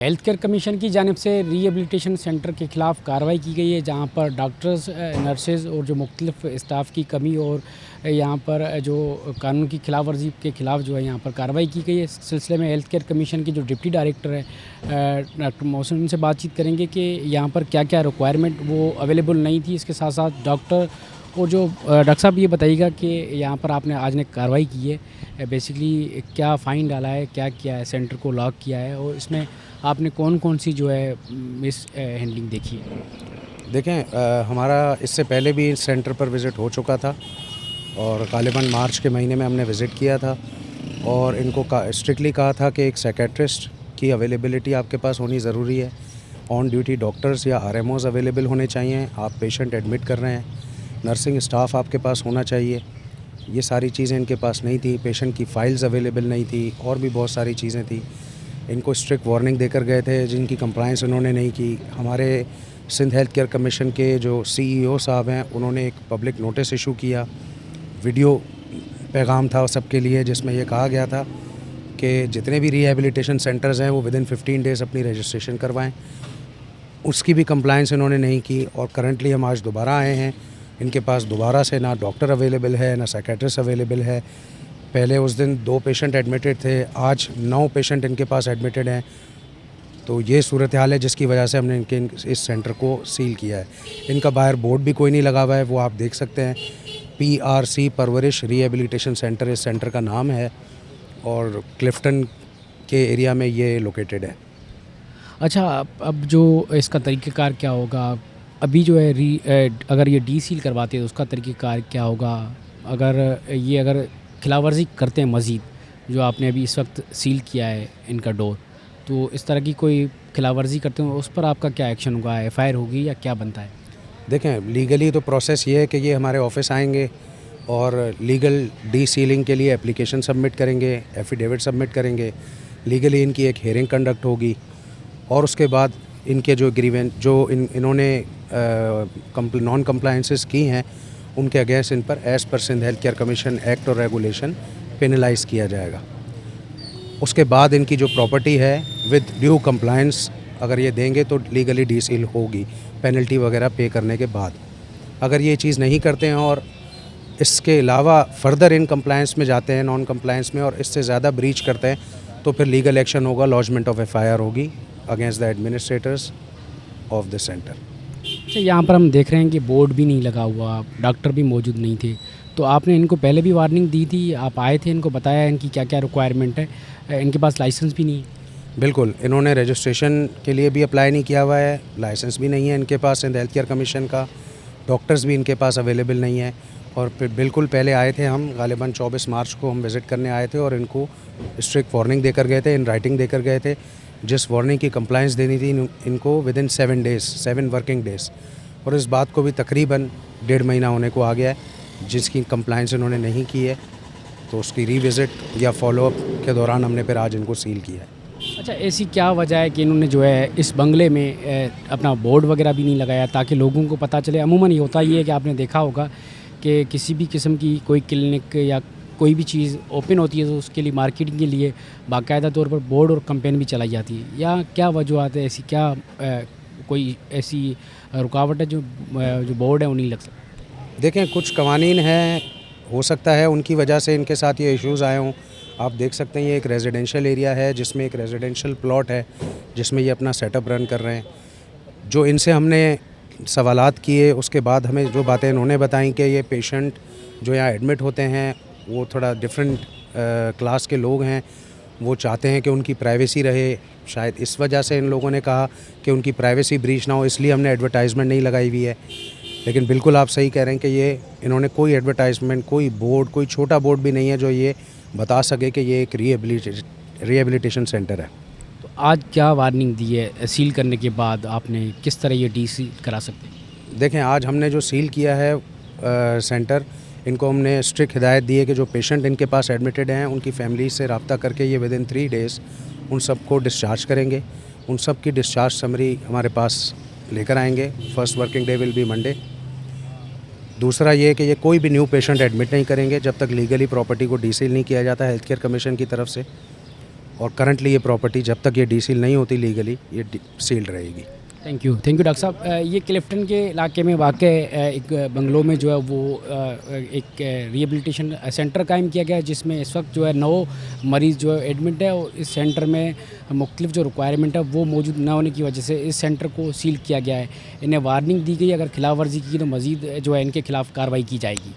Health care commission की जानिब से रिहेबिलिटेशन सेंटर के ख़िलाफ़ कार्रवाई की गई है, जहां पर डॉक्टर्स, नर्सेज़ और जो मुख्तलिफ स्टाफ की कमी और यहां पर जो कानून की खिलाफ वर्जी के ख़िलाफ़ जो है यहां पर कार्रवाई की गई है। इस सिलसिले में हेल्थ केयर कमीशन के जो डिप्टी डायरेक्टर है डॉक्टर मोहसिन, उनसे बातचीत करेंगे कि यहाँ पर क्या क्या रिक्वायरमेंट वो अवेलेबल नहीं थी। इसके साथ साथ डॉक्टर और जो डॉक्टर साहब ये बताइएगा कि यहाँ पर आपने आज ने कार्रवाई की है, बेसिकली क्या फ़ाइन डाला है, क्या किया है, सेंटर को लॉक किया है और इसमें आपने कौन कौन सी जो है मिस हैंडलिंग देखी है? देखें, हमारा इससे पहले भी इस सेंटर पर विज़िट हो चुका था और ग़ालिबन मार्च के महीने में हमने विज़िट किया था और इनको स्ट्रिक्टली कहा था कि एक साइकियाट्रिस्ट की अवेलेबिलिटी आपके पास होनी ज़रूरी है। ऑन ड्यूटी डॉक्टर्स या आरएमओज़ अवेलेबल होने चाहिए। आप पेशेंट एडमिट कर रहे हैं, नर्सिंग स्टाफ आपके पास होना चाहिए। ये सारी चीज़ें इनके पास नहीं थी। पेशेंट की फ़ाइल्स अवेलेबल नहीं थी और भी बहुत सारी चीज़ें थी। इनको स्ट्रिक्ट वार्निंग देकर गए थे, जिनकी कंप्लायंस इन्होंने नहीं की। हमारे सिंध हेल्थ केयर कमीशन के जो सीईओ साहब हैं, उन्होंने एक पब्लिक नोटिस इशू किया। वीडियो पैगाम था सबके लिए, जिसमें यह कहा गया था कि जितने भी रिहेबिलिटेशन सेंटर्स हैं वो विदिन 15 डेज़ अपनी रजिस्ट्रेशन करवाएं। उसकी भी कंप्लायंस इन्होंने नहीं की और करंटली हम आज दोबारा आए हैं। इनके पास दोबारा से ना डॉक्टर अवेलेबल है, ना साइकियाट्रिस्ट अवेलेबल है। पहले उस दिन 2 पेशेंट एडमिटेड थे, आज 9 पेशेंट इनके पास एडमिटेड हैं। तो ये सूरत हाल है, जिसकी वजह से हमने इस सेंटर को सील किया है। इनका बाहर बोर्ड भी कोई नहीं लगा हुआ है, वो आप देख सकते हैं। PRC परवरिश रिहेबिलिटेशन सेंटर इस सेंटर का नाम है और क्लिफ्टन के एरिया में ये लोकेटेड है। अच्छा, अब जो इसका तरीक़ेकार क्या होगा? अभी जो है अगर ये डीसील करवाते हैं तो उसका तरीक़ेकार क्या होगा? अगर खिलाफवर्जी करते हैं मज़ीद, जो आपने अभी इस वक्त सील किया है इनका डोर, तो इस तरह की कोई खिलाफवर्जी करते हो उस पर आपका क्या एक्शन होगा? एफआईआर होगी या क्या बनता है? देखें, लीगली तो प्रोसेस ये है कि ये हमारे ऑफिस आएंगे और लीगल डी सीलिंग के लिए एप्लीकेशन सबमिट करेंगे, एफिडेविट सबमिट करेंगे। लीगली इनकी एक हियरिंग कंडक्ट होगी और उसके बाद इनके जो एग्रीमेंट जो इन्होंने नॉन कंप्लायंसेस की हैं, उनके अगेंस्ट इन पर as per Sindh health care commission act और रेगुलेशन पेनलाइज किया जाएगा। उसके बाद इनकी जो प्रॉपर्टी है विद ड्यू कंप्लायंस अगर ये देंगे तो लीगली डीसील होगी, पेनल्टी वगैरह पे करने के बाद। अगर ये चीज़ नहीं करते हैं और इसके अलावा फर्दर इन कंप्लायंस में जाते हैं, नॉन कंप्लायंस में, और इससे ज़्यादा ब्रीच करते हैं, तो फिर लीगल एक्शन होगा, लॉजमेंट ऑफ एफआईआर होगी against the administrators of the centre. अच्छा, यहाँ पर हम देख रहे हैं कि बोर्ड भी नहीं लगा हुआ, डॉक्टर भी मौजूद नहीं थे, तो आपने इनको पहले भी वार्निंग दी थी? आप आए थे, इनको बताया इनकी क्या क्या रिक्वायरमेंट है? इनके पास लाइसेंस भी नहीं है। बिल्कुल, इन्होंने रजिस्ट्रेशन के लिए भी अप्लाई नहीं किया हुआ है, लाइसेंस भी नहीं है इनके पास सिंध हेल्थ केयर कमीशन का, डॉक्टर्स भी इनके पास अवेलेबल नहीं है। और फिर बिल्कुल पहले आए थे हम, ग़ालिबन 24 मार्च को हम विज़िट करने आए थे और इनको स्ट्रिक्ट वार्निंग देकर गए थे, इन राइटिंग देकर गए थे। जिस वार्निंग की कंप्लायंस देनी थी इनको विदिन 7 डेज़, 7 वर्किंग डेज़, और इस बात को भी तकरीबन 1.5 महीना होने को आ गया है जिसकी कंप्लायंस इन्होंने नहीं की है। तो उसकी रीविज़िट या फॉलोअप के दौरान हमने फिर आज इनको सील किया है। अच्छा, ऐसी क्या वजह है कि इन्होंने जो है इस बंगले में अपना बोर्ड वगैरह भी नहीं लगाया ताकि लोगों को पता चले? अमूमन ये होता ही है कि आपने देखा होगा कि किसी भी किस्म की कोई क्लिनिक या कोई भी चीज़ ओपन होती है तो उसके लिए मार्केटिंग के लिए बाकायदा तौर पर बोर्ड और कैंपेन भी चलाई जाती है, या क्या वजूहत है ऐसी? क्या कोई ऐसी रुकावट है जो बोर्ड है वो नहीं लग सकता? देखें, कुछ कवानीन हैं, हो सकता है उनकी वजह से इनके साथ ये इश्यूज़ आए हों। आप देख सकते हैं ये एक रेजिडेंशियल एरिया है, जिसमें एक रेजिडेंशियल प्लॉट है, जिसमें ये अपना सेटअप रन कर रहे हैं। जो इनसे हमने सवालात किए, उसके बाद हमें जो बातें इन्होंने बताई कि ये पेशेंट जो यहाँ एडमिट होते हैं वो थोड़ा डिफरेंट क्लास के लोग हैं, वो चाहते हैं कि उनकी प्राइवेसी रहे। शायद इस वजह से इन लोगों ने कहा कि उनकी प्राइवेसी ब्रीच ना हो, इसलिए हमने एडवर्टाइजमेंट नहीं लगाई हुई है। लेकिन बिल्कुल आप सही कह रहे हैं कि ये इन्होंने कोई एडवर्टाइजमेंट, कोई बोर्ड, कोई छोटा बोर्ड भी नहीं है जो ये बता सके कि ये एक रिहेबिलिटेशन सेंटर है। तो आज क्या वार्निंग दी है सील करने के बाद? आपने किस तरह ये डीसील करा सकते हैं? देखें, आज हमने जो सील किया है सेंटर, इनको हमने स्ट्रिक्ट हिदायत दी है कि जो पेशेंट इनके पास एडमिटेड हैं उनकी फैमिली से रब्ता करके ये विदिन 3 डेज़ उन सबको डिस्चार्ज करेंगे। उन सब की डिस्चार्ज समरी हमारे पास लेकर आएंगे। First working day will be Monday. दूसरा ये कि ये कोई भी न्यू पेशेंट एडमिट नहीं करेंगे जब तक लीगली प्रॉपर्टी को डीसील नहीं किया जाता हेल्थ केयर कमीशन की तरफ से। और करंटली ये प्रॉपर्टी जब तक ये डीसील नहीं होती लीगली ये सील्ड रहेगी। थैंक यू डॉक्टर साहब। ये क्लिफ्टन के इलाके में वाक़ एक बंगलो में जो है वो एक रिहेबिलिटेशन सेंटर कायम किया गया है, जिसमें इस वक्त जो है 9 मरीज़ जो है एडमिट है, और इस सेंटर में मुख्तलिफ जो रिक्वायरमेंट है वो मौजूद न होने की वजह से इस सेंटर को सील किया गया है। इन्हें वार्निंग दी गई, अगर खिलाफ वर्जी की तो मज़ीद जो है इनके खिलाफ़ कार्रवाई की जाएगी।